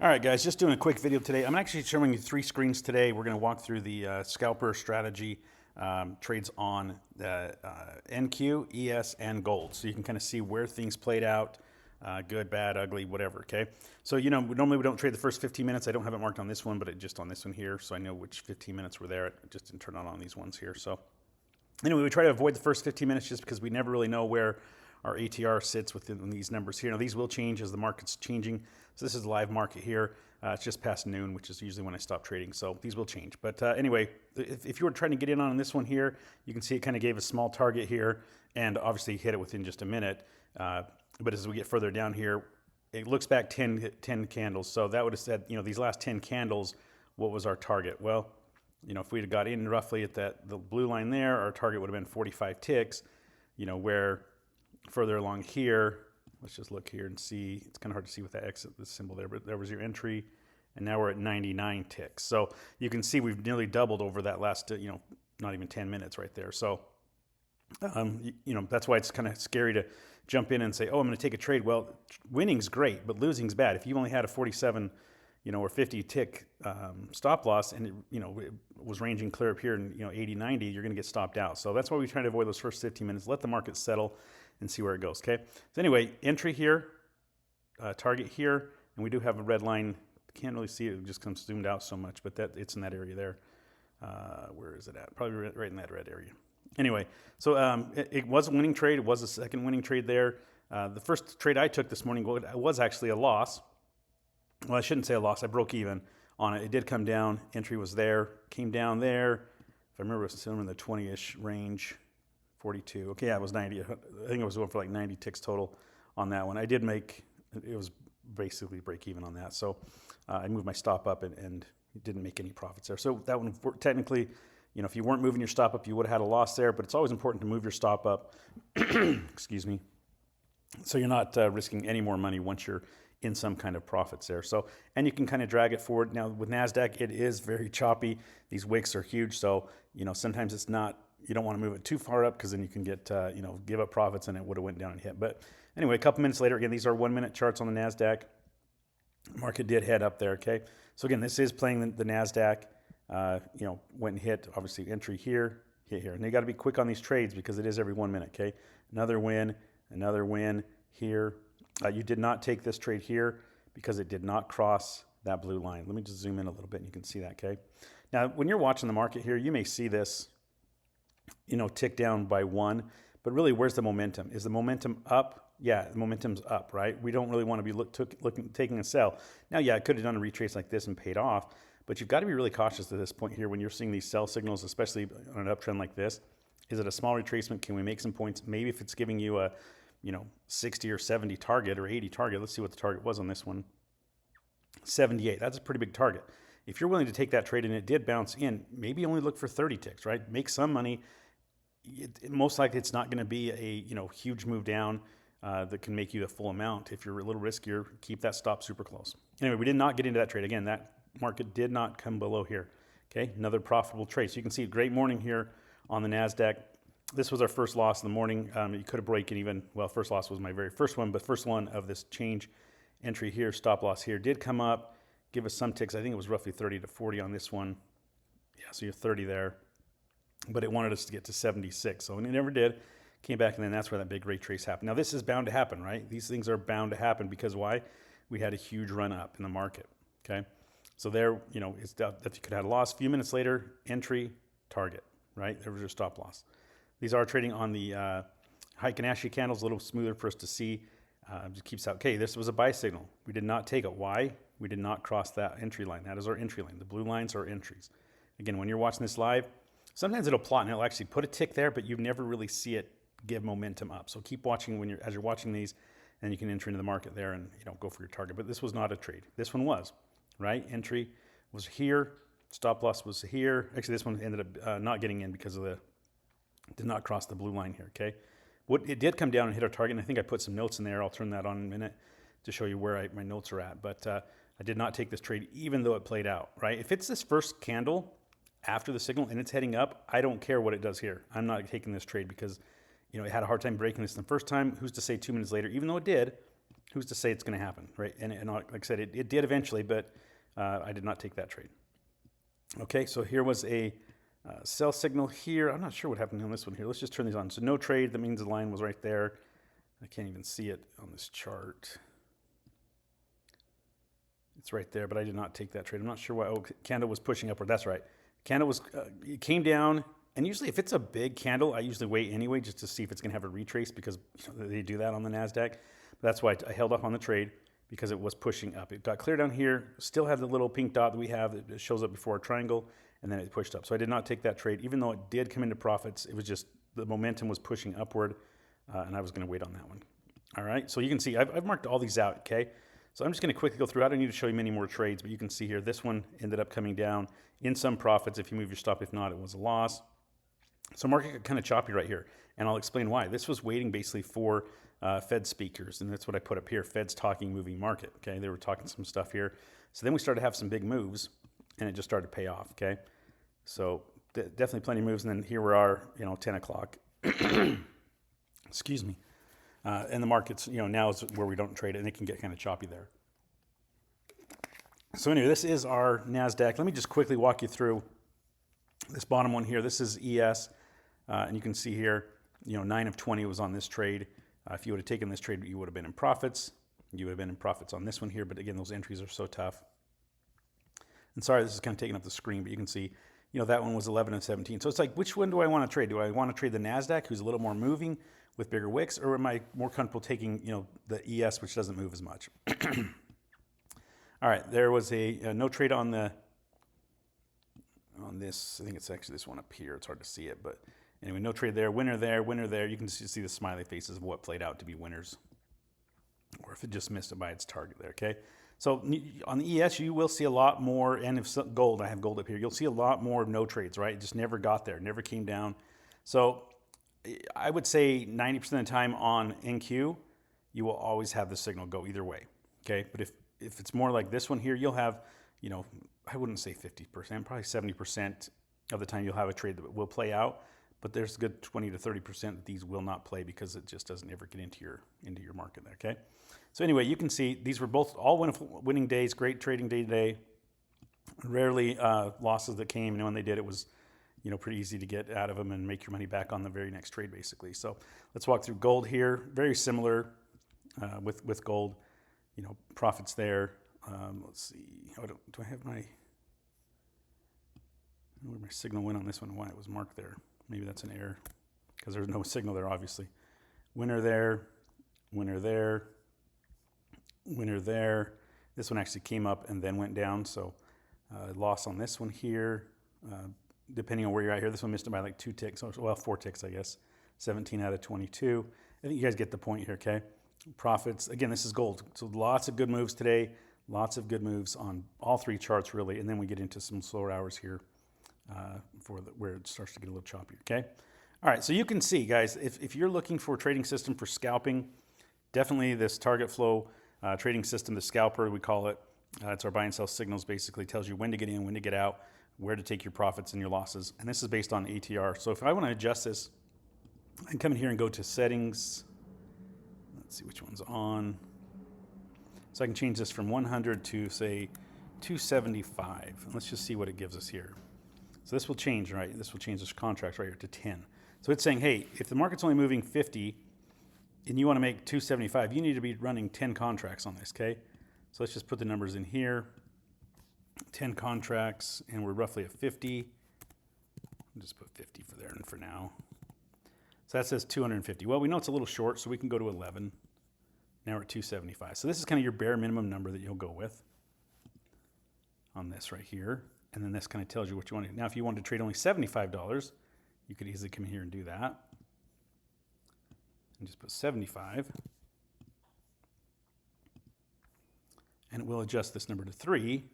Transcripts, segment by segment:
All right, guys, just doing a quick video today. I'm actually showing you 3 screens today. We're going to walk through the scalper strategy trades on the NQ, ES, and gold. So you can kind of see where things played out, good, bad, ugly, whatever, okay? So, normally we don't trade the first 15 minutes. I don't have it marked on this one, but just on this one here, so I know which 15 minutes were there. It just didn't turn on these ones here. So anyway, we try to avoid the first 15 minutes just because we never really know where our ATR sits within these numbers here. Now, these will change as the market's changing. So this is the live market here. It's just past noon, which is usually when I stop trading. So these will change. But anyway, if you were trying to get in on this one here, you can see it kind of gave a small target here and obviously hit it within just a minute. But as we get further down here, it looks back 10 candles. So that would have said, these last 10 candles, what was our target? Well, if we'd have got in roughly at the blue line there, our target would have been 45 ticks, where further along here, let's just look here and see. It's kind of hard to see with that exit, the symbol there, but there was your entry, and now we're at 99 ticks. So you can see we've nearly doubled over that last, not even 10 minutes right there. So, that's why it's kind of scary to jump in and say, oh, I'm going to take a trade. Well, winning's great, but losing's bad. If you only had a 47, or 50 tick stop loss, and it was ranging clear up here in 80, 90, you're going to get stopped out. So that's why we try to avoid those first 15 minutes. Let the market settle and see where it goes. Okay. So anyway, entry here, target here, and we do have a red line. Can't really see it; it just comes zoomed out so much, but it's in that area there. Where is it at? Probably right in that red area. Anyway, so it was a winning trade. It was a second winning trade there. The first trade I took this morning was actually a loss. Well, I shouldn't say a loss. I broke even on it. It did come down. Entry was there. Came down there. If I remember, it was still in the 20-ish range. 42. Okay, yeah, it was 90. I think I was going for like 90 ticks total on that one. I did make, it was basically break even on that. So I moved my stop up and didn't make any profits there. So that one, technically, if you weren't moving your stop up, you would have had a loss there. But it's always important to move your stop up. Excuse me. So you're not risking any more money once you're in some kind of profits there. So, and you can kind of drag it forward. Now with NASDAQ, it is very choppy. These wicks are huge. So, sometimes it's not, you don't want to move it too far up because then you can get, give up profits and it would have went down and hit. But anyway, a couple minutes later, again, these are 1-minute charts on the NASDAQ. Market did head up there, okay? So again, this is playing the NASDAQ, went and hit, obviously entry here, hit here. And you got to be quick on these trades because it is every 1 minute, okay? Another win here. You did not take this trade here because it did not cross that blue line. Let me just zoom in a little bit and you can see that, okay? Now, when you're watching the market here, you may see this, tick down by 1, but really, where's the momentum? Is the momentum up? Yeah, the momentum's up, right? We don't really want to be taking a sell. Now, yeah, it could have done a retrace like this and paid off, but you've got to be really cautious at this point here when you're seeing these sell signals, especially on an uptrend like this. Is it a small retracement? Can we make some points? Maybe if it's giving you a 60 or 70 target or 80 target. Let's see what the target was on this one. 78. That's a pretty big target. If you're willing to take that trade and it did bounce in, maybe only look for 30 ticks, right? Make some money. Most likely it's not going to be a huge move down that can make you a full amount. If you're a little riskier, keep that stop super close. Anyway, we did not get into that trade. Again, that market did not come below here. Okay, another profitable trade. So you can see a great morning here on the NASDAQ. This was our first loss in the morning. You could have broken even. Well, first loss was my very first one, but first one of this change entry here, stop loss here, did come up, give us some ticks. I think it was roughly 30 to 40 on this one. Yeah, so you're 30 there. But it wanted us to get to 76. So it never did. Came back, and then that's where that big retrace happened. Now, this is bound to happen, right? These things are bound to happen because why? We had a huge run up in the market, okay? So there, it's that you could have had a loss. A few minutes later, entry, target, right? There was your stop loss. These are trading on the Heikin-Ashi candles, a little smoother for us to see. Just keeps out, okay, this was a buy signal. We did not take it. Why? We did not cross that entry line. That is our entry line. The blue lines are entries. Again, when you're watching this live, sometimes it'll plot and it'll actually put a tick there, but you never really see it give momentum up. So keep watching as you're watching these, and you can enter into the market there and go for your target. But this was not a trade. This one was, right? Entry was here. Stop loss was here. Actually, this one ended up not getting in because of did not cross the blue line here, okay? It did come down and hit our target, and I think I put some notes in there. I'll turn that on in a minute to show you where my notes are at. But I did not take this trade, even though it played out, right? If it's this first candle after the signal and it's heading up, I don't care what it does here. I'm not taking this trade because, it had a hard time breaking this the first time. Who's to say 2 minutes later, even though it did, who's to say it's going to happen, right? And like I said, it did eventually, but I did not take that trade. Okay, so here was a sell signal here. I'm not sure what happened on this one here. Let's just turn these on. So no trade, that means the line was right there. I can't even see it on this chart. It's right there, but I did not take that trade. I'm not sure why. Oh, candle was pushing upward. That's right. Candle was, it came down. And usually if it's a big candle, I usually wait anyway just to see if it's going to have a retrace, because they do that on the NASDAQ. But that's why I held off on the trade, because it was pushing up. It got clear down here, still had the little pink dot that we have that shows up before a triangle, and then it pushed up. So I did not take that trade. Even though it did come into profits, it was just the momentum was pushing upward, and I was going to wait on that one. All right, so you can see I've marked all these out, okay? So I'm just going to quickly go through. I don't need to show you many more trades, but you can see here, this one ended up coming down in some profits if you move your stop. If not, it was a loss. So market got kind of choppy right here, and I'll explain why. This was waiting basically for Fed speakers, and that's what I put up here, Fed's talking moving market, okay? They were talking some stuff here. So then we started to have some big moves, and it just started to pay off, okay? So definitely plenty of moves, and then here we are, 10 o'clock. Excuse me. And the markets, now is where we don't trade it, and it can get kind of choppy there. So anyway, this is our NASDAQ. Let me just quickly walk you through this bottom one here. This is ES, and you can see here, 9 of 20 was on this trade. If you would have taken this trade, you would have been in profits. You would have been in profits on this one here, but again, those entries are so tough. And sorry, this is kind of taking up the screen, but you can see, that one was 11 of 17. So it's like, which one do I want to trade? Do I want to trade the NASDAQ, who's a little more moving with bigger wicks, or am I more comfortable taking, the ES, which doesn't move as much? All right, there was a no trade on this. I think it's actually this one up here. It's hard to see it, but anyway, no trade there. Winner there, winner there. You can see the smiley faces of what played out to be winners, or if it just missed it by its target there, okay? So on the ES, you will see a lot more, and if gold, I have gold up here, you'll see a lot more of no trades, right? It just never got there, never came down. So I would say 90% of the time on NQ, you will always have the signal go either way, okay? But if it's more like this one here, you'll have, I wouldn't say 50%, probably 70% of the time you'll have a trade that will play out, but there's a good 20 to 30% that these will not play because it just doesn't ever get into your market there, okay? So anyway, you can see these were both all winning days, great trading day today. Rarely losses that came, and when they did, it was pretty easy to get out of them and make your money back on the very next trade, basically. So let's walk through gold here. Very similar with gold, profits there. Let's see. Do I have my? I don't know where my signal went on this one. Why it was marked there? Maybe that's an error because there's no signal there, obviously. Winner there, winner there, winner there. This one actually came up and then went down, so loss on this one here. Depending on where you're at here, this one missed it by like 2 ticks, well, 4 ticks, I guess. 17 out of 22. I think you guys get the point here, okay? Profits, again, this is gold. So lots of good moves today, lots of good moves on all 3 charts, really, and then we get into some slower hours here where it starts to get a little choppier, okay? All right, so you can see, guys, if you're looking for a trading system for scalping, definitely this target flow trading system, the scalper, we call it. It's our buy and sell signals, basically tells you when to get in, when to get out, where to take your profits and your losses. And this is based on ATR. So if I want to adjust this, I can come in here and go to settings. Let's see which one's on. So I can change this from 100 to, say, 275. And let's just see what it gives us here. So this will change, right? This will change this contract right here to 10. So it's saying, hey, if the market's only moving 50 and you want to make 275, you need to be running 10 contracts on this, okay? So let's just put the numbers in here. 10 contracts, and we're roughly at 50. I'll just put 50 for there and for now. So that says 250. Well, we know it's a little short, so we can go to 11. Now we're at 275. So this is kind of your bare minimum number that you'll go with on this right here. And then this kind of tells you what you want to do. Now, if you wanted to trade only $75, you could easily come in here and do that. And just put 75. And it will adjust this number to 3.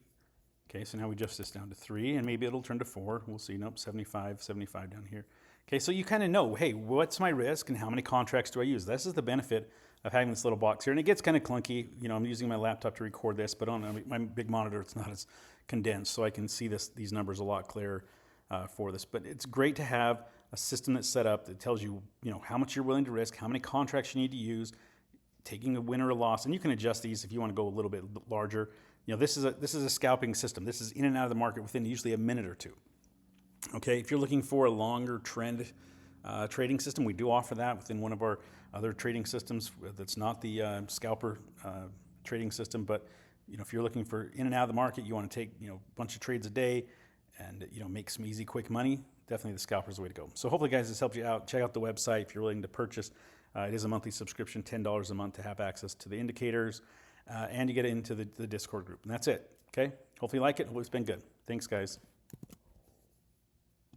Okay, so now we adjust this down to 3, and maybe it'll turn to 4. We'll see. Nope, 75 down here. Okay, so you kind of know, hey, what's my risk and how many contracts do I use? This is the benefit of having this little box here. And it gets kind of clunky. I'm using my laptop to record this, but on my big monitor, it's not as condensed, so I can see these numbers a lot clearer for this. But it's great to have a system that's set up that tells you, how much you're willing to risk, how many contracts you need to use, taking a win or a loss, and you can adjust these if you want to go a little bit larger. You know, this is a scalping system. This is in and out of the market within usually a minute or two. Okay, if you're looking for a longer trend trading system, we do offer that within one of our other trading systems. That's not the scalper trading system, but you know, if you're looking for in and out of the market, you want to take, you know, a bunch of trades a day and, you know, make some easy, quick money, definitely the scalper is the way to go. So hopefully, guys, this helps you out. Check out the website if you're willing to purchase. It is a monthly subscription, $10 a month to have access to the indicators, and you get into the Discord group. And that's it, okay? Hopefully you like it. Hopefully it's been good. Thanks, guys.